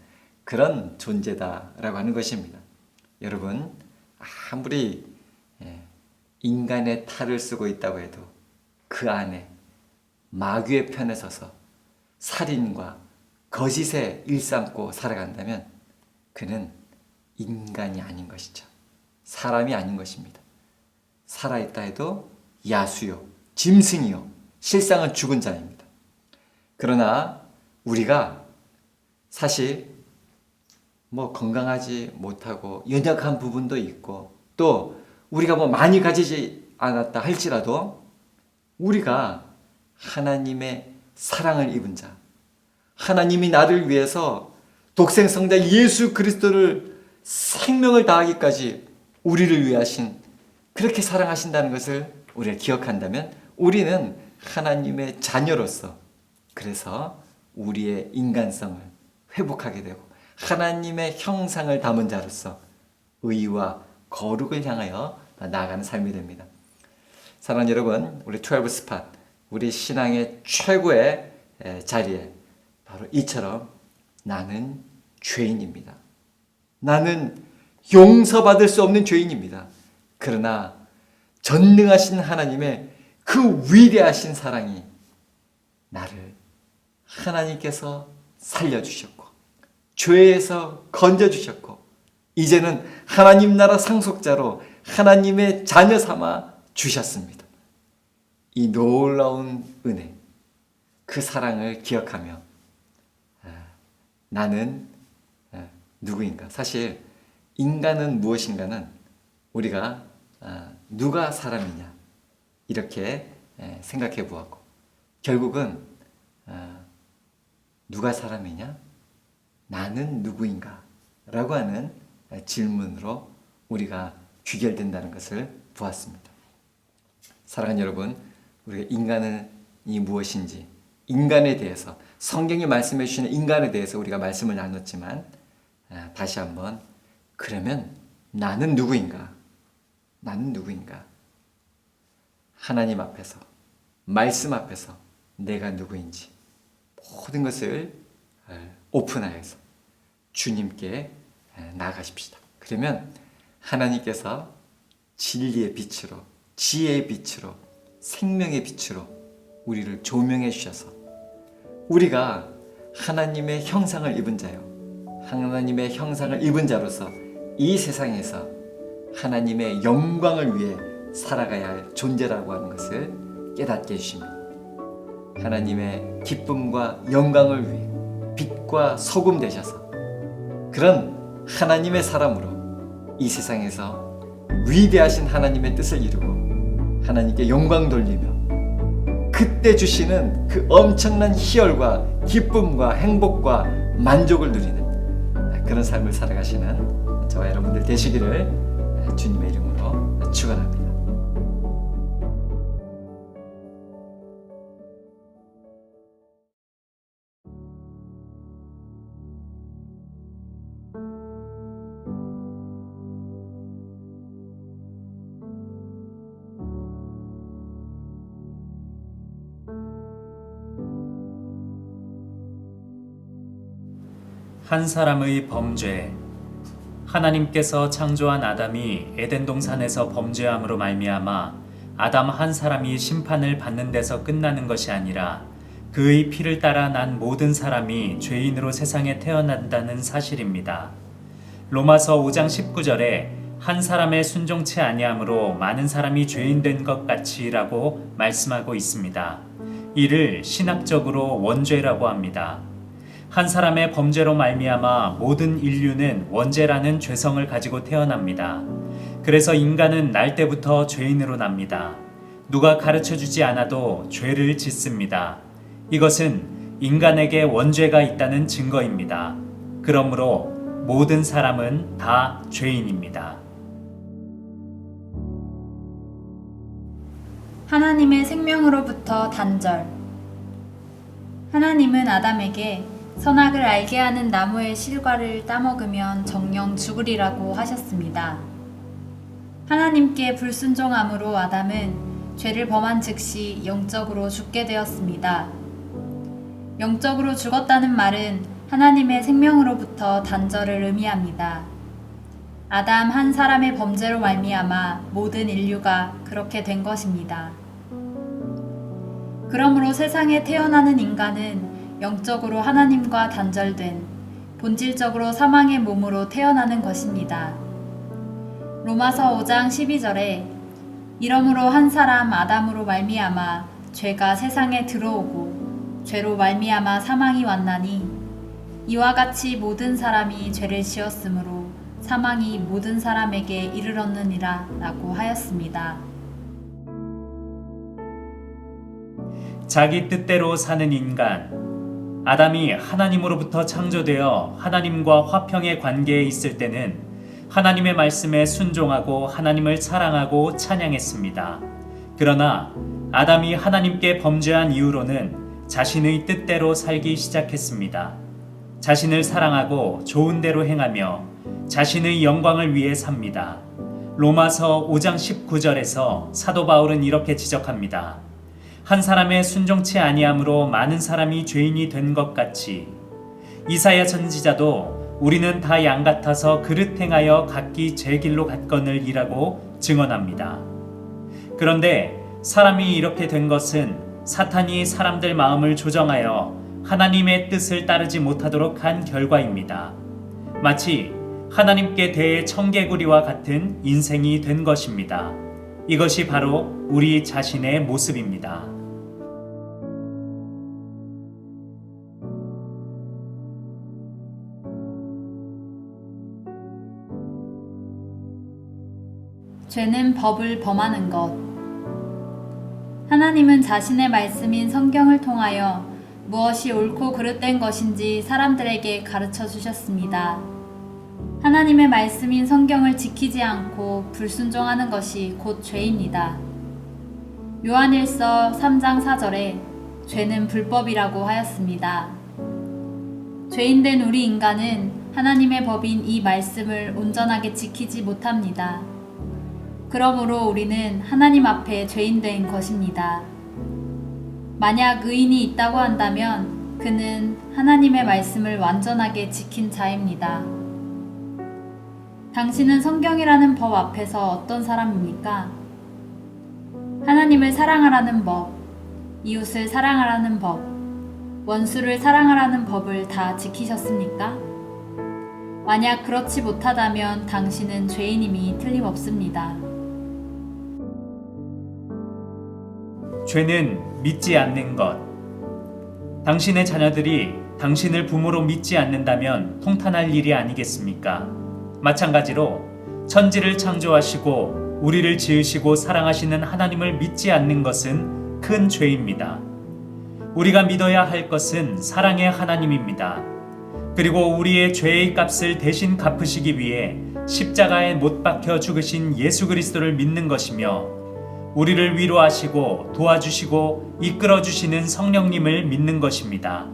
그런 존재다라고 하는 것입니다. 여러분, 아무리 인간의 탈을 쓰고 있다고 해도 그 안에 마귀의 편에 서서 살인과 거짓에 일삼고 살아간다면 그는 인간이 아닌 것이죠. 사람이 아닌 것입니다. 살아있다 해도 야수요, 짐승이요, 실상은 죽은 자입니다. 그러나 우리가 사실 건강하지 못하고 연약한 부분도 있고 또 우리가 많이 가지지 않았다 할지라도 우리가 하나님의 사랑을 입은 자, 하나님이 나를 위해서 독생성자 예수 그리스도를 생명을 다하기까지 우리를 위하신, 그렇게 사랑하신다는 것을 우리가 기억한다면 우리는 하나님의 자녀로서, 그래서 우리의 인간성을 회복하게 되고 하나님의 형상을 담은 자로서 의와 거룩을 향하여 나아가는 삶이 됩니다. 사랑하는 여러분, 우리 12 스팟, 우리 신앙의 최고의 자리에 바로 이처럼 나는 죄인입니다. 나는 용서받을 수 없는 죄인입니다. 그러나 전능하신 하나님의 그 위대하신 사랑이 나를 하나님께서 살려주셨고 죄에서 건져주셨고 이제는 하나님 나라 상속자로 하나님의 자녀 삼아 주셨습니다. 이 놀라운 은혜, 그 사랑을 기억하며 나는 누구인가? 사실 인간은 무엇인가는 우리가 누가 사람이냐 이렇게 생각해 보았고 결국은 누가 사람이냐? 나는 누구인가? 라고 하는 질문으로 우리가 귀결된다는 것을 보았습니다. 사랑하는 여러분, 우리가 인간이 무엇인지, 인간에 대해서, 성경이 말씀해 주시는 인간에 대해서 우리가 말씀을 나눴지만 다시 한번, 그러면 나는 누구인가? 나는 누구인가? 하나님 앞에서, 말씀 앞에서 내가 누구인지 모든 것을 오픈하여서 주님께 나아가십시다. 그러면 하나님께서 진리의 빛으로 지혜의 빛으로, 생명의 빛으로 우리를 조명해 주셔서 우리가 하나님의 형상을 입은 자요, 하나님의 형상을 입은 자로서 이 세상에서 하나님의 영광을 위해 살아가야 할 존재라고 하는 것을 깨닫게 해주십니다. 하나님의 기쁨과 영광을 위해 빛과 소금 되셔서 그런 하나님의 사람으로 이 세상에서 위대하신 하나님의 뜻을 이루고 하나님께 영광 돌리며 그때 주시는 그 엄청난 희열과 기쁨과 행복과 만족을 누리는 그런 삶을 살아가시는 저와 여러분들 되시기를 주님의 이름으로 축원합니다. 한 사람의 범죄. 하나님께서 창조한 아담이 에덴 동산에서 범죄함으로 말미암아 아담 한 사람이 심판을 받는 데서 끝나는 것이 아니라 그의 피를 따라 난 모든 사람이 죄인으로 세상에 태어난다는 사실입니다. 로마서 5장 19절에 한 사람의 순종치 아니함으로 많은 사람이 죄인 된 것 같이라고 말씀하고 있습니다. 이를 신학적으로 원죄라고 합니다. 한 사람의 범죄로 말미암아 모든 인류는 원죄라는 죄성을 가지고 태어납니다. 그래서 인간은 날 때부터 죄인으로 납니다. 누가 가르쳐주지 않아도 죄를 짓습니다. 이것은 인간에게 원죄가 있다는 증거입니다. 그러므로 모든 사람은 다 죄인입니다. 하나님의 생명으로부터 단절. 하나님은 아담에게 선악을 알게 하는 나무의 실과를 따먹으면 정녕 죽으리라고 하셨습니다. 하나님께 불순종함으로 아담은 죄를 범한 즉시 영적으로 죽게 되었습니다. 영적으로 죽었다는 말은 하나님의 생명으로부터 단절을 의미합니다. 아담 한 사람의 범죄로 말미암아 모든 인류가 그렇게 된 것입니다. 그러므로 세상에 태어나는 인간은 영적으로 하나님과 단절된 본질적으로 사망의 몸으로 태어나는 것입니다. 로마서 5장 12절에 이러므로 한 사람 아담으로 말미암아 죄가 세상에 들어오고 죄로 말미암아 사망이 왔나니 이와 같이 모든 사람이 죄를 지었으므로 사망이 모든 사람에게 이르렀느니라 라고 하였습니다. 자기 뜻대로 사는 인간. 아담이 하나님으로부터 창조되어 하나님과 화평의 관계에 있을 때는 하나님의 말씀에 순종하고 하나님을 사랑하고 찬양했습니다. 그러나 아담이 하나님께 범죄한 이후로는 자신의 뜻대로 살기 시작했습니다. 자신을 사랑하고 좋은 대로 행하며 자신의 영광을 위해 삽니다. 로마서 5장 19절에서 사도 바울은 이렇게 지적합니다. 한 사람의 순종치 아니함으로 많은 사람이 죄인이 된 것 같이 이사야 선지자도 우리는 다 양 같아서 그릇 행하여 각기 제 길로 갔거늘 이라고 증언합니다. 그런데 사람이 이렇게 된 것은 사탄이 사람들 마음을 조정하여 하나님의 뜻을 따르지 못하도록 한 결과입니다. 마치 하나님께 대해 청개구리와 같은 인생이 된 것입니다. 이것이 바로 우리 자신의 모습입니다. 죄는 법을 범하는 것. 하나님은 자신의 말씀인 성경을 통하여 무엇이 옳고 그릇된 것인지 사람들에게 가르쳐 주셨습니다. 하나님의 말씀인 성경을 지키지 않고 불순종하는 것이 곧 죄입니다. 요한일서 3장 4절에 죄는 불법이라고 하였습니다. 죄인된 우리 인간은 하나님의 법인 이 말씀을 온전하게 지키지 못합니다. 그러므로 우리는 하나님 앞에 죄인된 것입니다. 만약 의인이 있다고 한다면 그는 하나님의 말씀을 완전하게 지킨 자입니다. 당신은 성경이라는 법 앞에서 어떤 사람입니까? 하나님을 사랑하라는 법, 이웃을 사랑하라는 법, 원수를 사랑하라는 법을 다 지키셨습니까? 만약 그렇지 못하다면 당신은 죄인임이 틀림없습니다. 죄는 믿지 않는 것. 당신의 자녀들이 당신을 부모로 믿지 않는다면 통탄할 일이 아니겠습니까? 마찬가지로 천지를 창조하시고 우리를 지으시고 사랑하시는 하나님을 믿지 않는 것은 큰 죄입니다. 우리가 믿어야 할 것은 사랑의 하나님입니다. 그리고 우리의 죄의 값을 대신 갚으시기 위해 십자가에 못 박혀 죽으신 예수 그리스도를 믿는 것이며 우리를 위로하시고 도와주시고 이끌어 주시는 성령님을 믿는 것입니다.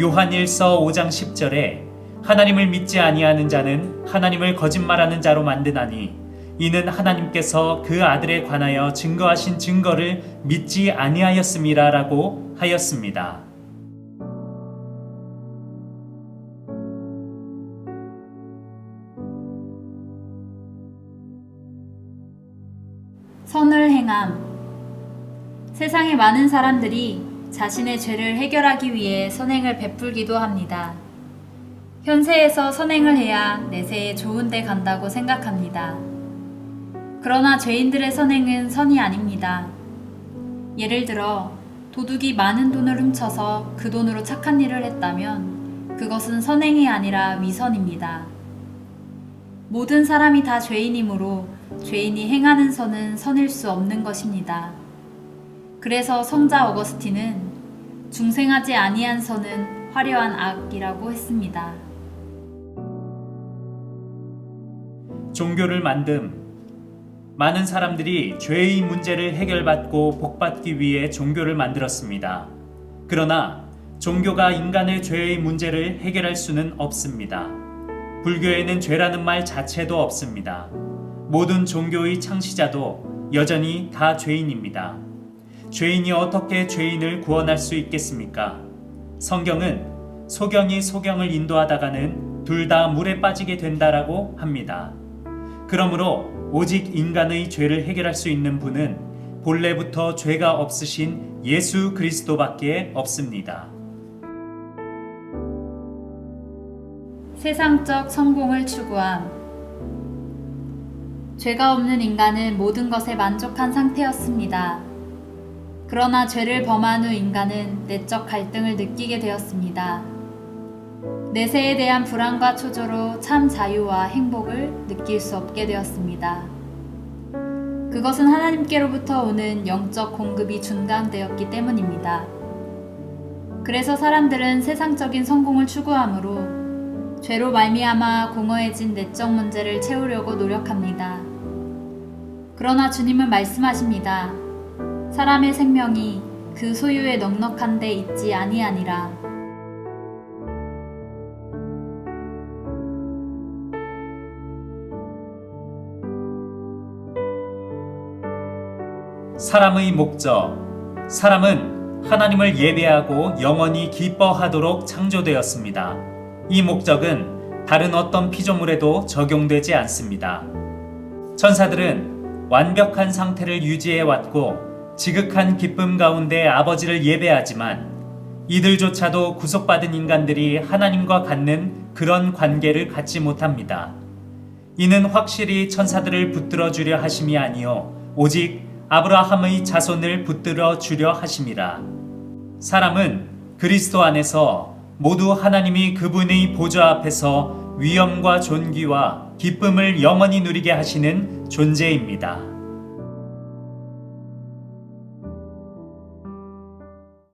요한 1서 5장 10절에 하나님을 믿지 아니하는 자는 하나님을 거짓말하는 자로 만드나니 이는 하나님께서 그 아들에 관하여 증거하신 증거를 믿지 아니하였음이라라고 하였습니다. 선을 행함. 세상의 많은 사람들이 자신의 죄를 해결하기 위해 선행을 베풀기도 합니다. 현세에서 선행을 해야 내세에 좋은 데 간다고 생각합니다. 그러나 죄인들의 선행은 선이 아닙니다. 예를 들어 도둑이 많은 돈을 훔쳐서 그 돈으로 착한 일을 했다면 그것은 선행이 아니라 위선입니다. 모든 사람이 다 죄인이므로 죄인이 행하는 선은 선일 수 없는 것입니다. 그래서 성자 어거스틴은 중생하지 아니한 선은 화려한 악이라고 했습니다. 종교를 만듦. 많은 사람들이 죄의 문제를 해결받고 복받기 위해 종교를 만들었습니다. 그러나 종교가 인간의 죄의 문제를 해결할 수는 없습니다. 불교에는 죄라는 말 자체도 없습니다. 모든 종교의 창시자도 여전히 다 죄인입니다. 죄인이 어떻게 죄인을 구원할 수 있겠습니까? 성경은 소경이 소경을 인도하다가는 둘 다 물에 빠지게 된다라고 합니다. 그러므로 오직 인간의 죄를 해결할 수 있는 분은 본래부터 죄가 없으신 예수 그리스도밖에 없습니다. 세상적 성공을 추구함. 죄가 없는 인간은 모든 것에 만족한 상태였습니다. 그러나 죄를 범한 후 인간은 내적 갈등을 느끼게 되었습니다. 내세에 대한 불안과 초조로 참 자유와 행복을 느낄 수 없게 되었습니다. 그것은 하나님께로부터 오는 영적 공급이 중단되었기 때문입니다. 그래서 사람들은 세상적인 성공을 추구함으로 죄로 말미암아 공허해진 내적 문제를 채우려고 노력합니다. 그러나 주님은 말씀하십니다. 사람의 생명이 그 소유에 넉넉한 데 있지 아니하니라. 사람의 목적. 사람은 하나님을 예배하고 영원히 기뻐하도록 창조되었습니다. 이 목적은 다른 어떤 피조물에도 적용되지 않습니다. 천사들은 완벽한 상태를 유지해왔고 지극한 기쁨 가운데 아버지를 예배하지만 이들조차도 구속받은 인간들이 하나님과 갖는 그런 관계를 갖지 못합니다. 이는 확실히 천사들을 붙들어 주려 하심이 아니요 오직 아브라함의 자손을 붙들어 주려 하심이라. 사람은 그리스도 안에서 모두 하나님이 그분의 보좌 앞에서 위엄과 존귀와 기쁨을 영원히 누리게 하시는 존재입니다.